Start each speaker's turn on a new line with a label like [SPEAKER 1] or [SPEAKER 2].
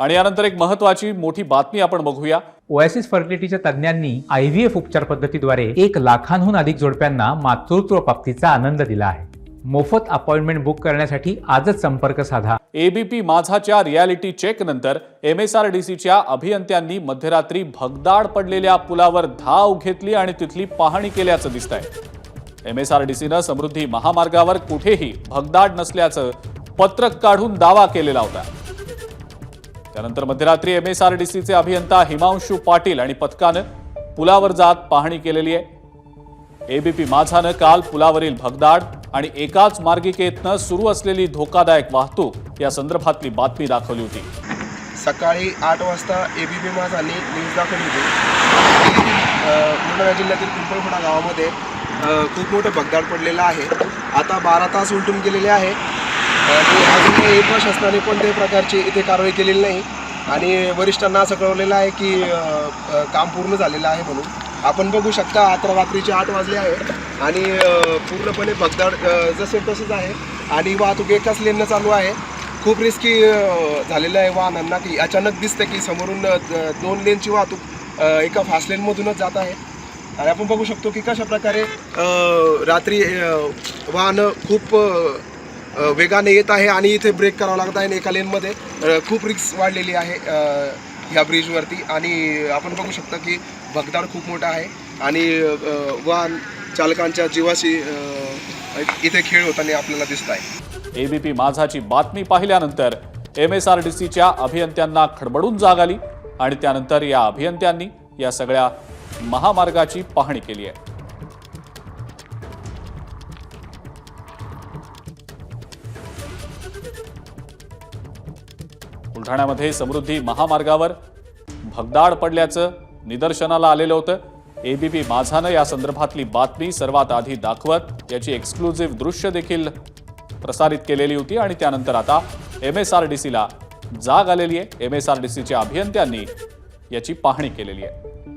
[SPEAKER 1] आणि यानंतर एक महत्त्वाची मोठी बातमी आपण बघूया।
[SPEAKER 2] ओएसिस फर्टिलिटीच्या तज्ञांनी आयव्हीएफ उपचार पद्धतीद्वारे 1 लाखांहून अधिक जोडप्यांना मातृत्व प्राप्तीचा आनंद दिला आहे। मोफत अपॉइंटमेंट बुक करण्यासाठी आजच संपर्क साधा।
[SPEAKER 1] एबीपी माझाच्या रियालिटी चेक नंतर एमएसआरडीसीच्या अभियंत्यांनी मध्यरात्री भगदाड पडलेल्या पुलावर धाव घेतली आणि तिथली पाहणी केल्याचं दिसतंय। एमएसआरडीसीनं समृद्धी महामार्गावर कुठेही भगदाड नसल्याचं पत्रक काढून दावा केलेला होता। त्यानंतर मध्यरात्री एमएसआरडीसीचे अभियंता हिमांशु पाटील आणि पथकानं पुलावर जात पाहणी केलेली आहे। एबीपी माझानं काल पुलावरील भगदाड आणि एकाच मार्गिकेतनं सुरू असलेली धोकादायक वाहतूक या संदर्भातली बातमी दाखवली होती।
[SPEAKER 3] सकाळी 8 वाजता एबीपी माझाने न्यूज दाखवली होती। बुलढाणा जिल्ह्यातील पिंपळखुटा गावामध्ये खूप मोठं भगदाड पडलेलं आहे। आता 12 तास उलटून गेलेले आहे आणि अजूनही प्रशासनाने कोणत्याही प्रकारची इथे कारवाई केलेली नाही आणि वरिष्ठांना असं कळवलेलं आहे की काम पूर्ण झालेलं आहे म्हणून। आपण बघू शकता आता रात्रीचे 8 वाजले आहे आणि पूर्णपणे भगदाड जसे तसंच आहे आणि वाहतूक एकाच लेननं चालू आहे। खूप रिस्की झालेलं आहे वाहनांना की अचानक दिसतं की समोरून 2 लेनची वाहतूक एका फास्ट लेनमधूनच जात आहे आणि आपण बघू शकतो की कशा प्रकारे रात्री वाहनं खूप वेगाने येत आहे आणि इथे ब्रेक करावं लागत आहे आणि एका लेनमध्ये खूप रिस्क वाढलेली आहे ह्या ब्रिजवरती आणि आपण बघू शकता की भगदाड खूप मोठा आहे आणि वाहन चालकांच्या जीवाशी इथे खेळ होताना आपल्याला दिसत आहे।
[SPEAKER 1] एबीपी माझाची बातमी पाहिल्यानंतर एमएसआरडीसीच्या अभियंत्यांना खडबडून जाग आली आणि त्यानंतर या अभियंत्यांनी या सगळ्या महामार्गाची पाहणी केली आहे। बुलढाण्यामध्ये समृद्धी महामार्गावर भगदाड पडल्याचं निदर्शनाला आलेलं होतं। एबीपी माझानं या संदर्भातली बातमी सर्वात आधी दाखवत याची एक्सक्लुझिव्ह दृश्य देखील प्रसारित केलेली होती आणि त्यानंतर आता एमएसआरडीसीला जाग आलेली आहे। एमएसआरडीसीच्या अभियंत्यांनी याची पाहणी केलेली आहे।